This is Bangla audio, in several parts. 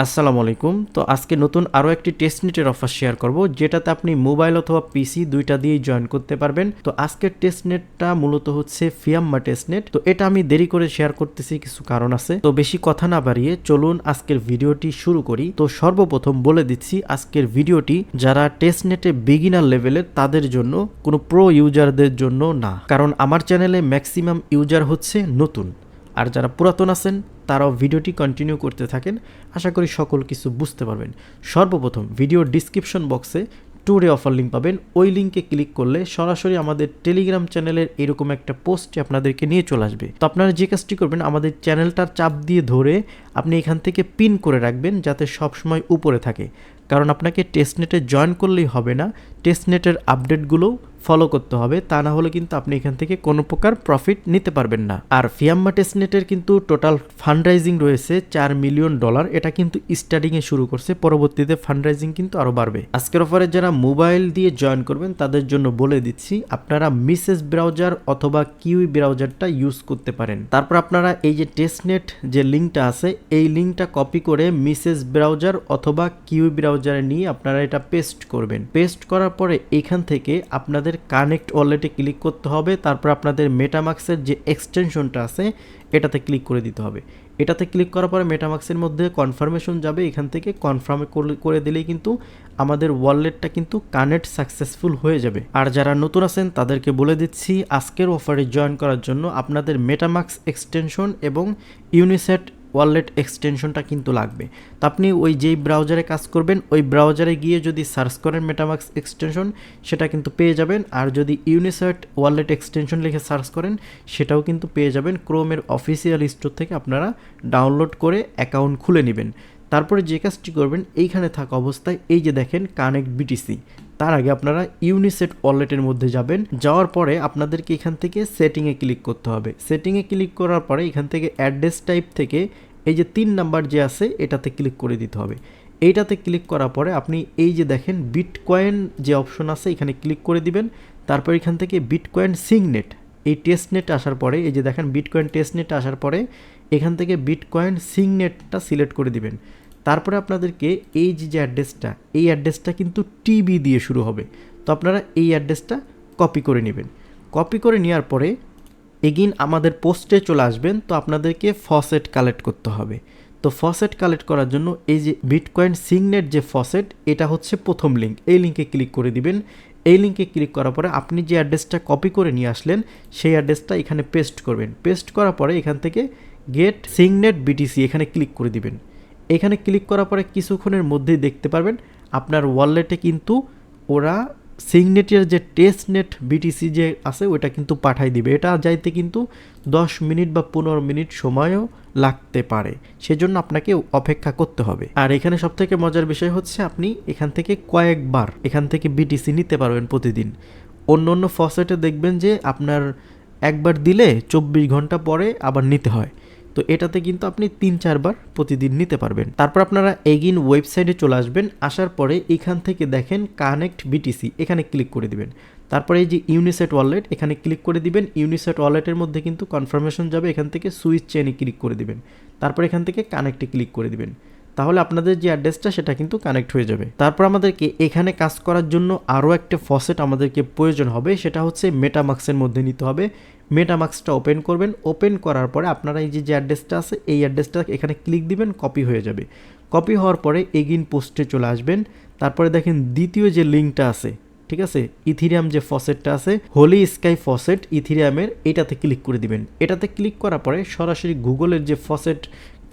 আসসালামু আলাইকুম। তো আজকে নতুন আরও একটি টেস্টনেটের অফার শেয়ার করব, যেটাতে আপনি মোবাইল অথবা পিসি দুইটা দিয়েই জয়েন করতে পারবেন। তো আজকের টেস্টনেটটা মূলত হচ্ছে ফিয়াম্মা টেস্টনেট। তো এটা আমি দেরি করে শেয়ার করতেছি, কিছু কারণ আছে। তো বেশি কথা না বাড়িয়ে চলুন আজকের ভিডিওটি শুরু করি। তো সর্বপ্রথম বলে দিচ্ছি, আজকের ভিডিওটি যারা টেস্টনেটে বিগিনার লেভেলের তাদের জন্য, কোনো প্রো ইউজারদের জন্য না। কারণ আমার চ্যানেলে ম্যাক্সিমাম ইউজার হচ্ছে নতুন, আর যারা পুরাতন আছেন তারাও ভিডিওটি কন্টিনিউ করতে থাকেন। আশা করি সকল কিছু বুঝতে পারবেন। সর্বপ্রথম ভিডিওর ডিসক্রিপশন বক্সে টুডে অফার লিঙ্ক পাবেন। ওই লিঙ্কে ক্লিক করলে সরাসরি আমাদের টেলিগ্রাম চ্যানেলের এরকম একটা পোস্টে আপনাদেরকে নিয়ে চলে আসবে। তো আপনারা যে কাজটি করবেন, আমাদের চ্যানেলটার চাপ দিয়ে ধরে আপনি এখান থেকে পিন করে রাখবেন, যাতে সবসময় উপরে থাকে। কারণ আপনাকে টেস্টনেটে জয়েন করলেই হবে না, টেস্টনেটের আপডেটগুলোও ফলো করতে হবে। তা না হলে কিন্তু আপনি এখান থেকে কোনো প্রকার প্রফিট নিতে পারবেন না। আর ফিয়াম্মা টেস্টনেটের কিন্তু টোটাল ফান্ডরাইজিং রয়েছে $4 মিলিয়ন। এটা কিন্তু স্টার্টিংয়ে শুরু করছে, পরবর্তীতে ফান্ডরাইজিং কিন্তু আরও বাড়বে। আজকের অফারে যারা মোবাইল দিয়ে জয়েন করবেন তাদের জন্য বলে দিচ্ছি, আপনারা মিসেস ব্রাউজার অথবা কিউই ব্রাউজারটা ইউজ করতে পারেন। তারপর আপনারা এই যে টেস্টনেট যে লিঙ্কটা আছে, এই লিঙ্কটা কপি করে মিসেস ব্রাউজার অথবা কিউই ব্রাউজারে নিয়ে আপনারা এটা পেস্ট করবেন। পেস্ট করার পরে এখান থেকে আপনাদের কানেক্ট ওয়ালেটে ক্লিক করতে হবে। তারপর আপনাদের মেটামাক্সের যে এক্সটেনশনটা আছে এটাতে ক্লিক করে দিতে হবে। এটাতে ক্লিক করার পরে মেটামাক্সের মধ্যে কনফার্মেশন যাবে, এখান থেকে কনফার্ম করে দিলেই কিন্তু আমাদের ওয়ালেটটা কিন্তু কানেক্ট সাকসেসফুল হয়ে যাবে। আর যারা নতুন আছেন তাদেরকে বলে দিচ্ছি, আজকের অফারে জয়েন করার জন্য আপনাদের মেটামাক্স এক্সটেনশন এবং ইউনিসেট ওয়ালেট এক্সটেনশনটা কিন্তু লাগবে। তো আপনি ওই যেই ব্রাউজারে কাজ করবেন ওই ব্রাউজারে গিয়ে যদি সার্চ করেন মেটামাক্স এক্সটেনশন, সেটা কিন্তু পেয়ে যাবেন। আর যদি ইউনিসেট ওয়ালেট এক্সটেনশন লিখে সার্চ করেন সেটাও কিন্তু পেয়ে যাবেন। ক্রোমের অফিসিয়াল স্টোর থেকে আপনারা ডাউনলোড করে অ্যাকাউন্ট খুলে নেবেন। তারপরে যে কাজটি করবেন, এইখানে থাকা অবস্থায় এই যে দেখেন কানেক্ট বিটিসি, তার আগে আপনারা ইউনিসেট ওয়ালেটের মধ্যে যাবেন। যাওয়ার পরে আপনাদেরকে এখান থেকে সেটিংয়ে ক্লিক করতে হবে। সেটিংয়ে ক্লিক করার পরে এখান থেকে অ্যাড্রেস টাইপ থেকে এই যে 3 নাম্বার যে আছে এটাতে ক্লিক করে দিতে হবে। এইটাতে ক্লিক করার পরে আপনি এই যে দেখেন বিটকয়েন যে অপশন আছে এখানে ক্লিক করে দিবেন। তারপর এখান থেকে বিটকয়েন সিগনেট, এই টেস্টনেট আসার পরে এই যে দেখেন বিটকয়েন টেস্টনেট আসার পরে এখান থেকে বিটকয়েন সিগনেটটা সিলেক্ট করে দিবেন। তারপরে আপনাদেরকে এই যে অ্যাড্রেসটা, এই অ্যাড্রেসটা কিন্তু টিবি দিয়ে শুরু হবে। তো আপনারা এই অ্যাড্রেসটা কপি করে নেবেন। কপি করে নেওয়ার পরে এগিন আমাদের পোস্টে চলে আসবেন। তো আপনাদেরকে ফসেট কালেক্ট করতে হবে। তো ফসেট কালেক্ট করার জন্য এই যে বিটকয়েন সিগনেট যে ফসেট, এটা হচ্ছে প্রথম লিঙ্ক, এই লিঙ্কে ক্লিক করে দিবেন। এই লিঙ্কে ক্লিক করার পরে আপনি যে অ্যাড্রেসটা কপি করে নিয়ে আসলেন সেই অ্যাড্রেসটা এখানে পেস্ট করবেন। পেস্ট করার পরে এখান থেকে গেট সিগনেট বিটিসি এখানে ক্লিক করে দিবেন। এখানে ক্লিক করার পরে কিছুক্ষণের মধ্যেই দেখতে পারবেন আপনার ওয়ালেটে কিন্তু ওরা সিগনেটের যে টেস্টনেট বিটিসি যে আছে ওটা কিন্তু পাঠাই দিবে। এটা যাইতে কিন্তু 10 মিনিট বা 15 মিনিট সময়ও লাগতে পারে, সেজন্য আপনাকে অপেক্ষা করতে হবে। আর এখানে সবথেকে মজার বিষয় হচ্ছে আপনি এখান থেকে কয়েকবার এখান থেকে বিটিসি নিতে পারবেন প্রতিদিন। অন্য অন্য ফসেটে দেখবেন যে আপনার একবার দিলে 24 ঘন্টা পরে আবার নিতে হয়। তো এটাতে কিন্তু আপনি 3-4 বার প্রতিদিন নিতে পারবেন। তারপর আপনারা এগিন ওয়েবসাইটে চলে আসবেন। আসার পরে এখান থেকে দেখেন কানেক্ট বিটিসি, এখানে ক্লিক করে দিবেন। তারপরে এই যে ইউনিসেট ওয়ালেট এখানে ক্লিক করে দিবেন। ইউনিসেট ওয়ালেটের মধ্যে কিন্তু কনফার্মেশন যাবে, এখান থেকে সুইচ চেনে ক্লিক করে দিবেন। তারপর এখান থেকে কানেক্টে ক্লিক করে দিবেন। তাহলে আপনাদের যে অ্যাড্রেসটা সেটা কিন্তু কানেক্ট হয়ে যাবে। তারপর আমাদেরকে এখানে কাজ করার জন্য আরও একটা ফসেট আমাদেরকে প্রয়োজন হবে, সেটা হচ্ছে মেটামাক্সের মধ্যে নিতে হবে। মেটামাক্সটা ওপেন করবেন। ওপেন করার পরে আপনারা এই যে অ্যাড্রেসটা আছে এই অ্যাড্রেসটা এখানে ক্লিক দিবেন, কপি হয়ে যাবে। কপি হওয়ার পরে এগিন পোস্টে চলে আসবেন। তারপরে দেখেন দ্বিতীয় যে লিঙ্কটা আছে, ঠিক আছে, ইথিরিয়াম যে ফসেটটা আছে হোলি স্কাই ফসেট ইথিরিয়ামের, এটাতে ক্লিক করে দিবেন। এটাতে ক্লিক করার পরে সরাসরি গুগলের যে ফসেট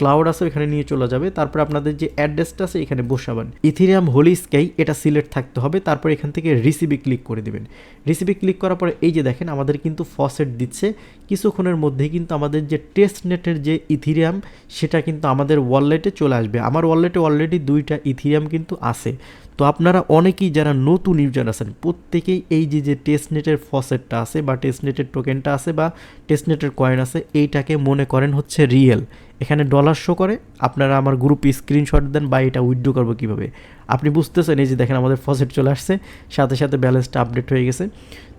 ক্লাউড আছে এখানে নিয়ে চলে যাবে। তারপর আপনাদের যে অ্যাড্রেসটা আছে এখানে বসাবেন। ইথিরিয়াম হোলি স্কাই এটা সিলেক্ট থাকতে হবে। তারপর এখান থেকে রিসিভে ক্লিক করে দিবেন। রিসিভে ক্লিক করার পরে এই যে দেখেন আমাদের কিন্তু ফসেট দিচ্ছে। কিছুক্ষণের মধ্যেই কিন্তু আমাদের যে টেস্টনেটের যে ইথিরিয়াম সেটা কিন্তু আমাদের ওয়ালেটে চলে আসবে। আমার ওয়ালেটে অলরেডি 2টা ইথিরিয়াম কিন্তু আছে। তো আপনারা অনেকেই যারা নতুন ইউজার আছেন প্রত্যেকেই এই যে টেস্টনেটের ফসেটটা আছে বা টেস্টনেটের টোকেনটা আছে বা টেস্টনেটের কয়েন আছে এইটাকে মনে করেন হচ্ছে রিয়েল। এখানে ডলার শো করে, আপনারা আমার গ্রুপে স্ক্রিনশট দেন বা এটা উইথড্র করবো কীভাবে আপনি বুঝতেছেন। এই যে দেখেন আমাদের ফসেট চলে আসছে, সাথে সাথে ব্যালেন্সটা আপডেট হয়ে গেছে।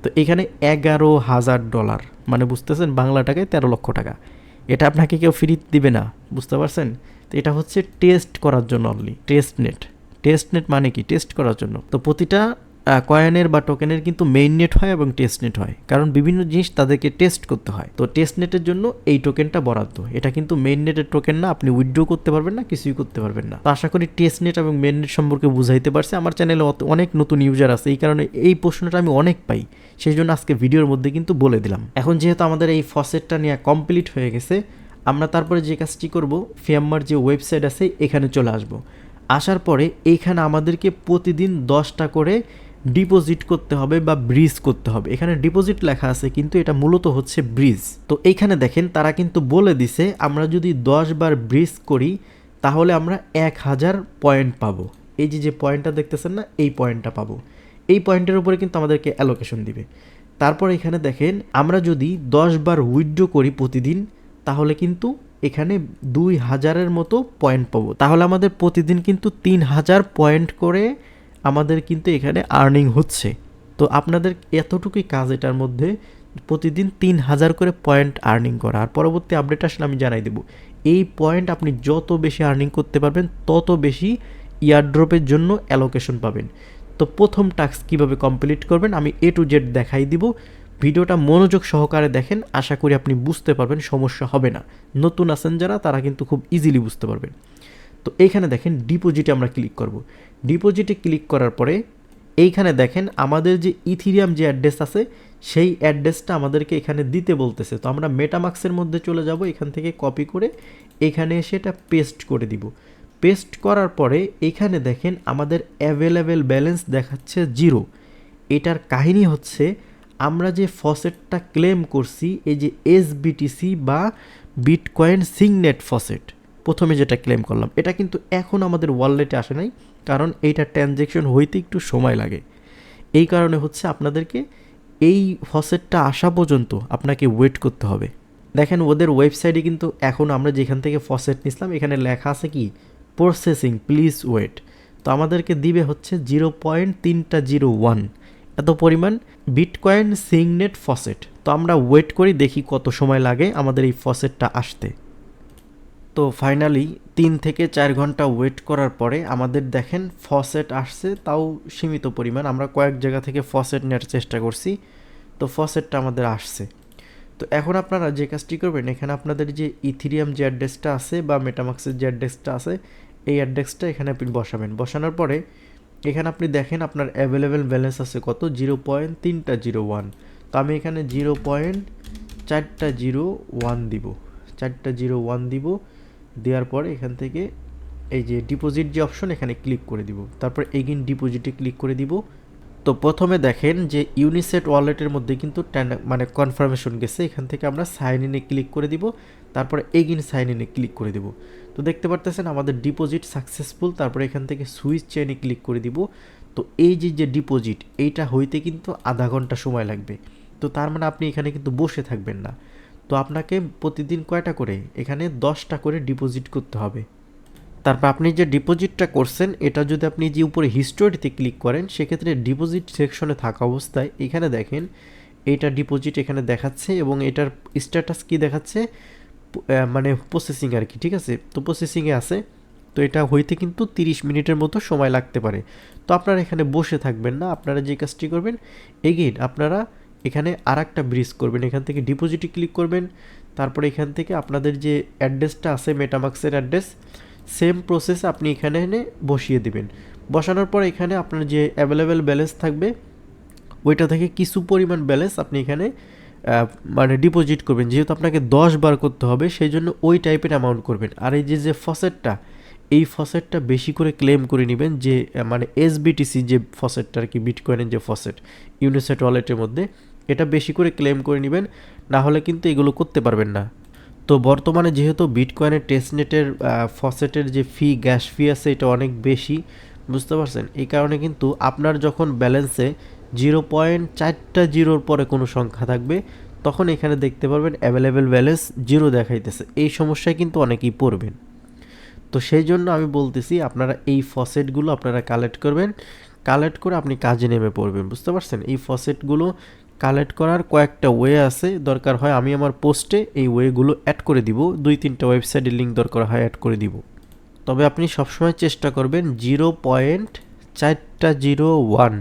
তো এখানে $11,000 মানে বুঝতেছেন বাংলা টাকায় 13 লক্ষ টাকা। এটা আপনাকে কেউ ফ্রি দিবে না, বুঝতে পারছেন? তো এটা হচ্ছে টেস্ট করার জন্য অনলি, টেস্ট নেট মানে কি? টেস্ট করার জন্য। তো প্রতিটা কয়েনের বা টোকেনের কিন্তু মেইন নেট হয় এবং টেস্ট নেট হয়, কারণ বিভিন্ন জিনিস তাদেরকে টেস্ট করতে হয়। তো টেস্ট নেটের জন্য এই টোকেনটা বরাদ্দ। এটা কিন্তু মেইন নেটের টোকেন না, আপনি উইথড্র করতে পারবেন না, কিছুই করতে পারবেন না। তো আশা করি টেস্ট নেট এবং মেইন নেট সম্পর্কে বুঝাইতে পারছি। আমার চ্যানেলে অনেক নতুন ইউজার আছে, এই কারণে এই প্রশ্নটা আমি অনেক পাই, সেই জন্য আজকে ভিডিওর মধ্যে কিন্তু বলে দিলাম। এখন যেহেতু আমাদের এই ফসেটটা নিয়ে কমপ্লিট হয়ে গেছে, আমরা তারপরে যে কাজটি করব, ফিয়াম্মার যে ওয়েবসাইট আছে এখানে চলে আসব। আসার পরে এইখানে আমাদেরকে প্রতিদিন 10টা করে ডিপোজিট করতে হবে বা ব্রিজ করতে হবে। এখানে ডিপোজিট লেখা আছে কিন্তু এটা মূলত হচ্ছে ব্রিজ। তো এইখানে দেখেন তারা কিন্তু বলে দিছে আমরা যদি 10 বার ব্রিজ করি তাহলে আমরা 1000 পয়েন্ট পাবো। এই যে পয়েন্টটা দেখতেছেন না, এই পয়েন্টটা পাবো। এই পয়েন্টের উপরে কিন্তু আমাদেরকে অ্যালোকেশন দিবে। তারপর এখানে দেখেন আমরা যদি 10 বার উইথড্র করি প্রতিদিন, তাহলে কিন্তু এখানে 2000-এর মতো পয়েন্ট পাবো। তাহলে আমাদের প্রতিদিন কিন্তু 3000 পয়েন্ট করে আমাদের কিন্তু এখানে আর্নিং হচ্ছে। তো আপনাদের এতটুকুই কাজ এটার মধ্যে, প্রতিদিন 3000 করে পয়েন্ট আর্নিং করা। আর পরবর্তী আপডেট আসলে আমি জানাই দেবো। এই পয়েন্ট আপনি যত বেশি আর্নিং করতে পারবেন তত বেশি ইয়ারড্রপের জন্য অ্যালোকেশন পাবেন। তো প্রথম টাস্ক কীভাবে কমপ্লিট করবেন আমি A to Z দেখাই দিব। ভিডিওটা মনোযোগ সহকারে দেখেন, আশা করি আপনি বুঝতে পারবেন, সমস্যা হবে না। নতুন আছেন যারা তারা কিন্তু খুব ইজিলি বুঝতে পারবেন। তো এইখানে দেখেন ডিপোজিটে আমরা ক্লিক করব। ডিপোজিটে ক্লিক করার পরে এইখানে দেখেন আমাদের যে ইথিরিয়াম যে অ্যাড্রেস আছে সেই অ্যাড্রেসটা আমাদেরকে এখানে দিতে বলতেছে। তো আমরা মেটামাক্সের মধ্যে চলে যাব, এখান থেকে কপি করে এখানে এসে এটা পেস্ট করে দিব। পেস্ট করার পরে এখানে দেখেন আমাদের অ্যাভেলেবেল ব্যালেন্স দেখাচ্ছে 0। এটার কাহিনী হচ্ছে আমরা যে ফসেটটা ক্লেম করছি, এই যে এসবিটিসি বা বিটকয়েন সিগনেট ফসেট, প্রথমে যেটা ক্লেম করলাম, এটা কিন্তু এখন আমাদের ওয়ালেটে আসে নাই, কারণ এইটা ট্রানজ্যাকশন হইতে একটু সময় লাগে। এই কারণে হচ্ছে আপনাদেরকে এই ফসেটটা আসা পর্যন্ত আপনাকে ওয়েট করতে হবে। দেখেন ওদের ওয়েবসাইটে কিন্তু এখন আমরা যেখান থেকে ফসেট নিছিলাম এখানে লেখা আছে কি প্রসেসিং, প্লিজ ওয়েট। তো আমাদেরকে দিবে হচ্ছে 0.301 এত পরিমাণ বিটকয়েন সিগনেট ফসেট। তো আমরা ওয়েট করি, দেখি কত সময় লাগে আমাদের এই ফসেটটা আসতে। তো ফাইনালি 3 থেকে 4 ঘন্টা ওয়েট করার পরে আমাদের দেখেন ফসেট আসছে, তাও সীমিত পরিমাণ। আমরা কয়েক জায়গা থেকে ফসেট নেওয়ার চেষ্টা করছি, তো ফসেটটা আমাদের আসছে। তো এখন আপনারা যে কাজটি করবেন, এখানে আপনাদের যে ইথিরিয়াম যে অ্যাড্রেসটা আছে বা মেটামাক্সের যে অ্যাড্রেসটা আছে এই অ্যাড্রেসটা এখানে আপনি বসাবেন। বসানোর পরে এখানে আপনি দেখেন আপনার অ্যাভেলেবেল ব্যালেন্স আছে কত, 0.301। তো আমি এখানে 0.401 দিব, 401 দিব। দেওয়ার পরে এখান থেকে এই যে ডিপোজিট যে অপশন এখানে ক্লিক করে দিব, তারপর এগেইন ডিপোজিটে ক্লিক করে দিব। তো প্রথমে দেখেন যে ইউনিসেট ওয়ালেটের মধ্যে কিন্তু মানে কনফার্মেশন গেছে, এখান থেকে আমরা সাইন ইনে ক্লিক করে দিব, তারপরে এগেইন সাইন ইনে ক্লিক করে দিব। তো দেখতে পারতেছেন আমাদের ডিপোজিট সাকসেসফুল। তারপরে এখান থেকে সুইচ চেইনে ক্লিক করে দিব। তো এই যে ডিপোজিট এইটা হইতে কিন্তু আধা ঘন্টা সময় লাগবে। তো তার মানে আপনি এখানে কিন্তু বসে থাকবেন না। তো আপনাকে প্রতিদিন কয়টা করে, এখানে 10টা করে ডিপোজিট করতে হবে। তারপর আপনি যে ডিপোজিটটা করছেন এটা যদি আপনি যে উপরে হিস্টোরিতে ক্লিক করেন, সেক্ষেত্রে ডিপোজিট সেকশনে থাকা অবস্থায় এখানে দেখেন এইটা ডিপোজিট এখানে দেখাচ্ছে এবং এটার স্ট্যাটাস কি দেখাচ্ছে, মানে প্রসেসিং আর কি, ঠিক আছে? তো প্রসেসিংয়ে আছে। তো এটা হইতে কিন্তু 30 মিনিটের মতো সময় লাগতে পারে। তো আপনারা এখানে বসে থাকবেন না, আপনারা যে কাজটি করবেন এগেইন আপনারা এখানে আর একটা ব্রিজ করবেন। এখান থেকে ডিপোজিটে ক্লিক করবেন, তারপরে এখান থেকে আপনাদের যে অ্যাড্রেসটা আছে মেটামাক্সের অ্যাড্রেস, সেম প্রসেস আপনি এখানে এনে বসিয়ে দিবেন। বসানোর পর এখানে আপনার যে অ্যাভেলেবেল ব্যালেন্স থাকবে ওইটা থেকে কিছু পরিমাণ ব্যালেন্স আপনি এখানে মানে ডিপোজিট করবেন। যেহেতু আপনাকে 10 বার করতে হবে সেই জন্য ওই টাইপের অ্যামাউন্ট করবেন। আর এই যে ফসেটটা, এই ফসেটটা বেশি করে ক্লেম করে নেবেন, যে মানে এসবিটিসি যে ফসেটটা আর কি, বিটকয়েনের যে ফসেট ইউনিসেট ওয়ালেটের মধ্যে, এটা বেশি করে ক্লেম করে নেবেন, না হলে কিন্তু এগুলো করতে পারবেন না। তো বর্তমানে যেহেতু বিটকয়েনের টেস্টনেটের ফসেটের যে গ্যাস ফি আছে এটা অনেক বেশি, বুঝতে পারছেন? এই কারণে কিন্তু আপনার যখন ব্যালেন্সে 0.4 পরে কোনো সংখ্যা থাকবে তখন এখানে দেখতে পারবেন অ্যাভেলেবেল ব্যালেন্স 0 দেখাইতেছে। এই সমস্যায় কিন্তু অনেকেই পড়বেন। তো সেই জন্য আমি বলতেছি আপনারা এই ফসেটগুলো আপনারা কালেক্ট করবেন, কালেক্ট করে আপনি কাজে নেমে পড়বেন, বুঝতে পারছেন? এই ফসেটগুলো কালেক্ট করার কয়েকটা ওয়ে আছে, দরকার হয় আমি আমার পোস্টে এই ওয়েগুলো অ্যাড করে দিব, 2-3টা ওয়েবসাইটের লিঙ্ক দরকার হয় অ্যাড করে দিব। তবে আপনি সবসময় চেষ্টা করবেন 0.401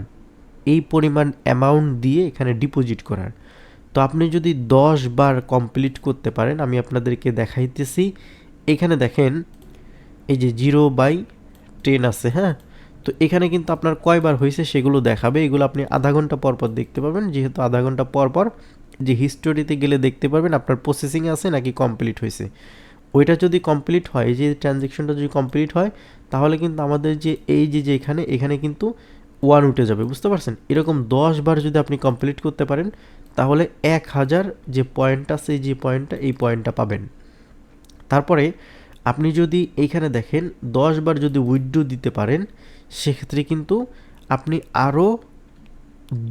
এই পরিমাণ অ্যামাউন্ট দিয়ে এখানে ডিপোজিট করার। তো আপনি যদি 10 বার কমপ্লিট করতে পারেন, আমি আপনাদেরকে দেখাইতেছি, এখানে দেখেন এই যে 0/10 আছে, হ্যাঁ। তো এখানে কিন্তু আপনার কয়বার হয়েছে সেগুলো দেখাবে, এগুলো আপনি আধা ঘন্টা পর পর দেখতে পাবেন, যেহেতু আধা ঘন্টা পর পর যে হিস্টোরিতে গেলে দেখতে পারবেন আপনার প্রসেসিংয়ে আছে নাকি কমপ্লিট হয়েছে। ওইটা যদি কমপ্লিট হয়, এই যে ট্রানজ্যাকশনটা যদি কমপ্লিট হয়, তাহলে কিন্তু আমাদের যে এই যে এখানে কিন্তু 1 উঠে যাবে, বুঝতে পারছেন? এরকম 10 বার যদি আপনি কমপ্লিট করতে পারেন, তাহলে 1000 যে পয়েন্ট আছে, যে পয়েন্টটা, এই পয়েন্টটা পাবেন। তারপরে আপনি যদি এইখানে দেখেন 10 বার যদি উইথড্র দিতে পারেন, সেক্ষেত্রে কিন্তু আপনি আরও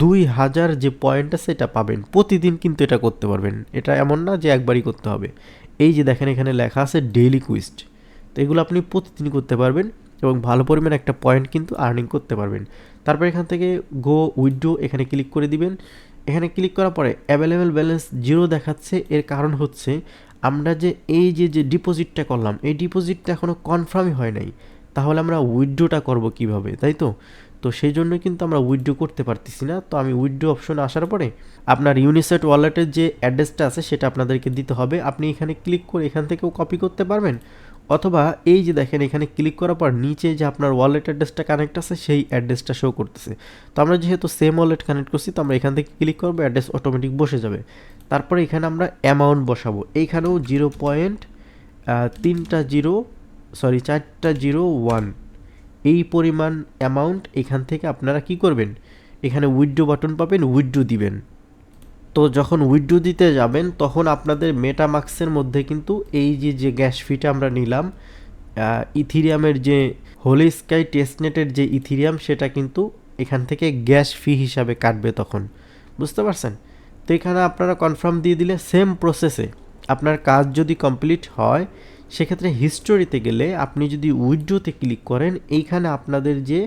2000 যে পয়েন্ট আছে এটা পাবেন। প্রতিদিন কিন্তু এটা করতে পারবেন, এটা এমন না যে একবারই করতে হবে। এই যে দেখেন এখানে লেখা আছে ডেইলি কুইস্ট, তো এগুলো আপনি প্রতিদিন করতে পারবেন এবং ভালো পরিমাণ একটা পয়েন্ট কিন্তু আর্নিং করতে পারবেন। তারপর এখান থেকে গো উইথড্র এখানে ক্লিক করে দিবেন। এখানে ক্লিক করার পরে অ্যাভেলেবেল ব্যালেন্স 0 দেখাচ্ছে, এর কারণ হচ্ছে আমরা যে এই যে ডিপোজিটটা করলাম, এই ডিপোজিটটা এখনও কনফার্মই হয় নাই, তাহলে আমরা উইথড্রটা করব কিভাবে, তাই তো? তো সেই জন্য কিন্তু আমরা উইথড্র করতে পারতেছি না। তো আমি উইথড্র অপশনে আসার পরে আপনার ইউনিসেট ওয়ালেটের যে অ্যাড্রেসটা আছে সেটা আপনাদেরকে দিতে হবে। আপনি এখানে ক্লিক করে এখান থেকেও কপি করতে পারবেন, অথবা এই যে দেখেন এখানে ক্লিক করার পর নিচে যে আপনার ওয়ালেট অ্যাড্রেসটা কানেক্ট আছে সেই অ্যাড্রেসটা শো করতেছে। তো আমরা যেহেতু সেম ওয়ালেট কানেক্ট করছি, তো আমরা এখান থেকে ক্লিক করবো, অ্যাড্রেস অটোমেটিক বসে যাবে। তারপরে এখানে আমরা অ্যামাউন্ট বসাবো, এইখানেও 4টা 0 1 এই পরিমাণ অ্যামাউন্ট এখান থেকে আপনারা কি করবেন, এখানে উইথড্র বাটন পাবেন, উইথড্র দিবেন। তো যখন উইথড্র দিতে যাবেন তখন আপনাদের মেটামাক্সের মধ্যে কিন্তু এই যে গ্যাস ফিটা আমরা নিলাম, ইথিরিয়ামের যে হোলি স্কাই টেস্টনেটের যে ইথিরিয়াম, সেটা কিন্তু এখান থেকে গ্যাস ফি হিসাবে কাটবে তখন, বুঝতে পারছেন? তো এখানে আপনারা কনফার্ম দিয়ে দিলে সেম প্রসেসে আপনার কাজ যদি কমপ্লিট হয়, সেক্ষেত্রে হিস্টোরিতে গেলে আপনি যদি উইথড্রোতে ক্লিক করেন, এইখানে আপনাদের যে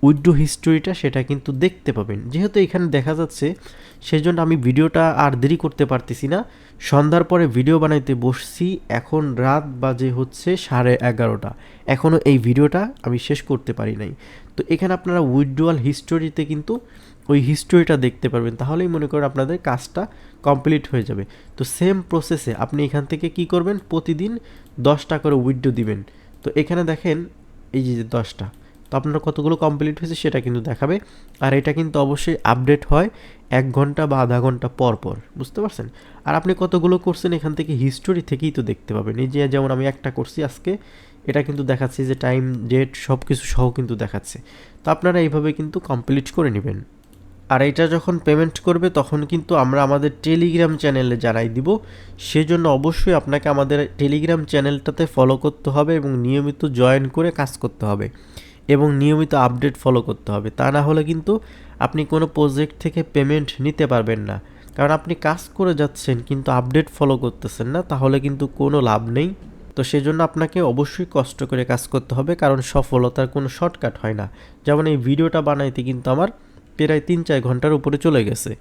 উইথড্র হিস্টোরিটা সেটা কিন্তু দেখতে পাবেন। যেহেতু এখানে দেখা যাচ্ছে, সেজন্য আমি ভিডিওটা আর দেরি করতে পারতেছি না, সন্ধ্যার পরে ভিডিও বানাইতে বসছি, এখন রাত বাজে হচ্ছে 11:30, এখনও এই ভিডিওটা আমি শেষ করতে পারি নাই। তো এখানে আপনারা উইথড্রয়াল হিস্টোরিতে কিন্তু ওই হিস্টোরিটা দেখতে পারবেন, তাহলেই মনে করেন আপনাদের কাজটা কমপ্লিট হয়ে যাবে। তো সেম প্রসেসে আপনি এখান থেকে কি করবেন, প্রতিদিন 10টা করে উইথড্র দিবেন। তো এখানে দেখেন এই যে 10টা, তো আপনার কতগুলো কমপ্লিট হয়েছে সেটা কিন্তু দেখাবে। আর এটা কিন্তু অবশ্যই আপডেট হয় 1 ঘন্টা বা আধা ঘন্টা পর পর, বুঝতে পারছেন? আর আপনি কতগুলো করছেন এখান থেকে হিস্টোরি থেকেই তো দেখতে পাবেন। এই যে যেমন আমি একটা করছি আজকে, এটা কিন্তু দেখাচ্ছে যে টাইম, ডেট সব কিছু সহ কিন্তু দেখাচ্ছে। তো আপনারা এইভাবে কিন্তু কমপ্লিট করে নেবেন। আর এটা যখন পেমেন্ট করবে তখন কিন্তু আমরা আমাদের টেলিগ্রাম চ্যানেলে জানাই দিব, সেজন্য অবশ্যই আপনাকে আমাদের টেলিগ্রাম চ্যানেলটাতে ফলো করতে হবে এবং নিয়মিত জয়েন করে কাজ করতে হবে এবং নিয়মিত আপডেট ফলো করতে হবে। তা না হলে কিন্তু আপনি কোনো প্রজেক্ট থেকে পেমেন্ট নিতে পারবেন না, কারণ আপনি কাজ করে যাচ্ছেন কিন্তু আপডেট ফলো করতেছেন না, তাহলে কিন্তু কোনো লাভ নেই। তো সেজন্য আপনাকে অবশ্যই কষ্ট করে কাজ করতে হবে, কারণ সফলতার কোনো শর্টকাট হয় না। যেমন এই ভিডিওটা বানাইতে কিন্তু আমার প্রায় 3-4 ঘন্টার উপরে চলে গেছে।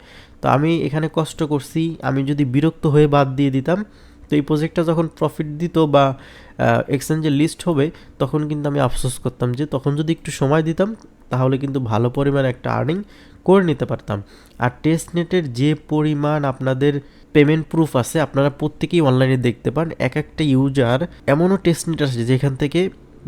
তো আমি এখানে কষ্ট করছি, আমি যদি বিরক্ত হয়ে বাদ দিয়ে দিতাম, তো এই প্রজেক্টটা যখন প্রফিট দিত বা এক্সচেঞ্জে লিস্ট হবে, তখন কিন্তু আমি আফসোস করতাম যে তখন যদি একটু সময় দিতাম, তাহলে কিন্তু ভালো পরিমাণ একটা আর্নিং করে নিতে পারতাম। আর টেস্টনেটের যে পরিমাণ আপনাদের পেমেন্ট প্রুফ আছে, আপনারা প্রত্যেকেই অনলাইনে দেখতে পান। এক একটা ইউজার, এমনও টেস্টনেট আছে যেখান থেকে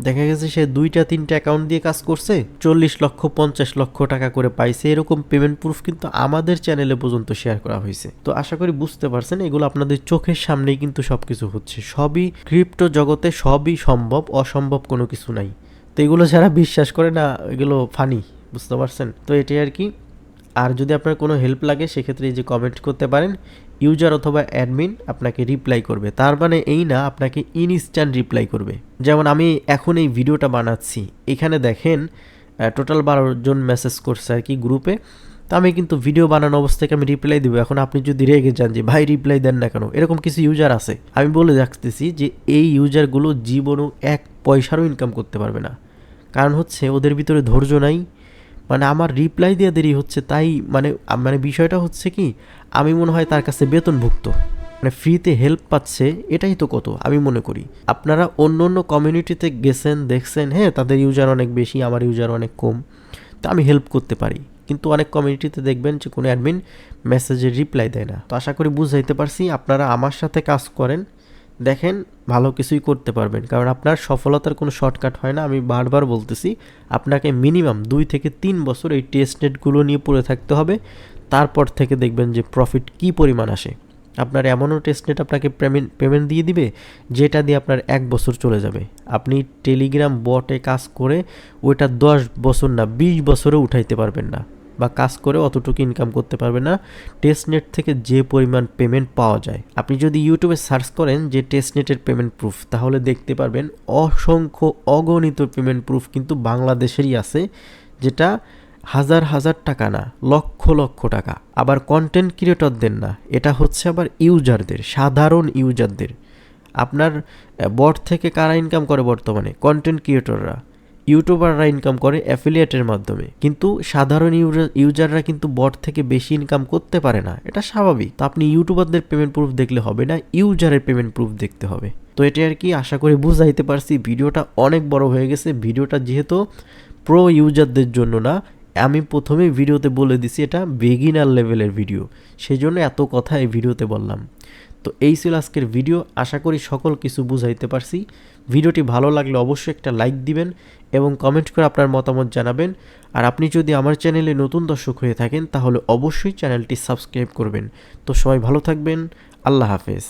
দেখা গেছে সে 2-3টা অ্যাকাউন্ট দিয়ে কাজ করছে, 40 লক্ষ 50 লক্ষ টাকা করে পাইছে। এরকম পেমেন্ট প্রুফ কিন্তু আমাদের চ্যানেলে পর্যন্ত শেয়ার করা হয়েছে। তো আশা করি বুঝতে পারছেন, এগুলো আপনাদের চোখের সামনেই কিন্তু সবকিছু হচ্ছে। সবই ক্রিপ্টো জগতে সবই সম্ভব, অসম্ভব কোনো কিছু নাই। তো এগুলো যারা বিশ্বাস করে না, এগুলো ফানি, বুঝতে পারছেন? তো এটাই আর কি। আর যদি আপনার কোনো হেল্প লাগে সেক্ষেত্রে এই যে কমেন্ট করতে পারেন, ইউজার অথবা অ্যাডমিন আপনাকে রিপ্লাই করবে। তার মানে এই না আপনাকে ইনস্ট্যান্ট রিপ্লাই করবে। যেমন আমি এখন এই ভিডিওটা বানাচ্ছি, এখানে দেখেন টোটাল 12 জন মেসেজ করছে আর কি গ্রুপে। তো আমি কিন্তু ভিডিও বানানো অবস্থায় আমি রিপ্লাই দেবো। এখন আপনি যদি রেগে যান যে ভাই রিপ্লাই দেন না কেন, এরকম কিছু ইউজার আছে, আমি বলে রাখতেছি যে এই ইউজারগুলো জীবনেও 1 পয়সারও ইনকাম করতে পারবে না। কারণ হচ্ছে ওদের ভিতরে ধৈর্য নাই, মানে আমার রিপ্লাই দিয়ে দেরি হচ্ছে, তাই মানে মানে বিষয়টা হচ্ছে কি, আমি মনে হয় তার কাছে বেতনভুক্ত, মানে ফ্রিতে হেল্প পাচ্ছে, এটাই তো কত আমি মনে করি। আপনারা অন্য অন্য কমিউনিটিতে গেছেন, দেখছেন, হ্যাঁ তাদের ইউজার অনেক বেশি, আমার ইউজার অনেক কম, তো আমি হেল্প করতে পারি। কিন্তু অনেক কমিউনিটিতে দেখবেন যে কোনো অ্যাডমিন মেসেজের রিপ্লাই দেয় না। তো আশা করি বুঝাইতে পারছি, আপনারা আমার সাথে কাজ করেন, দেখেন ভালো কিছুই করতে পারবেন, কারণ আপনার সফলতার কোনো শর্টকাট হয় না। আমি বারবার বলতেছি, আপনাকে মিনিমাম 2 থেকে 3 বছর এই টেস্ট নেটগুলো নিয়ে পড়ে থাকতে হবে, তারপর থেকে দেখবেন যে প্রফিট কী পরিমাণ আসে। আপনার এমনও টেস্ট নেট আপনাকে পেমেন্ট দিয়ে দিবে যেটা দিয়ে আপনার 1 বছর চলে যাবে। আপনি টেলিগ্রাম বটে কাজ করে ওইটা 10 বছর না 20 বছরে উঠাইতে পারবেন না, বা কাজ করে অতটুকু ইনকাম করতে পারবে না টেস্টনেট থেকে যে পরিমাণ পেমেন্ট পাওয়া যায়। আপনি যদি ইউটিউবে সার্চ করেন যে টেস্টনেটের পেমেন্ট প্রুফ, তাহলে দেখতে পারবেন অসংখ্য অগণিত পেমেন্ট প্রুফ কিন্তু বাংলাদেশেরই আছে, যেটা হাজার হাজার টাকা না, লক্ষ লক্ষ টাকা। আবার কন্টেন্ট ক্রিয়েটরদের না, এটা হচ্ছে আবার ইউজারদের, সাধারণ ইউজারদের। আপনার বট থেকে কারা ইনকাম করে বর্তমানে? কন্টেন্ট ক্রিয়েটররা, ইউটিউবাররা ইনকাম করে অ্যাফিলিয়েটের মাধ্যমে। কিন্তু সাধারণ ইউজাররা কিন্তু বট থেকে বেশি ইনকাম করতে পারে না, এটা স্বাভাবিক। তো আপনি ইউটিউবারদের পেমেন্ট প্রুফ দেখলে হবে না, ইউজারের পেমেন্ট প্রুফ দেখতে হবে। তো এটা আর কি, আশা করি বুঝাইতে পারছি। ভিডিওটা অনেক বড় হয়ে গেছে, ভিডিওটা যেহেতু প্রো ইউজারদের জন্য না, আমি প্রথমেই ভিডিওতে বলে দিছি এটা বিগিনার লেভেলের ভিডিও, সেই জন্য এত কথা এই ভিডিওতে বললাম। তো এই ছিল আজকের ভিডিও, আশা করি সকল কিছু বুঝাইতে পারছি। ভিডিওটি ভালো লাগলে অবশ্যই একটা লাইক দিবেন এবং কমেন্ট করে আপনার মতামত জানাবেন। আর আপনি যদি আমার চ্যানেলে নতুন দর্শক হয়ে থাকেন তাহলে অবশ্যই চ্যানেলটি সাবস্ক্রাইব করবেন। তো সবাই ভালো থাকবেন, আল্লাহ হাফেজ।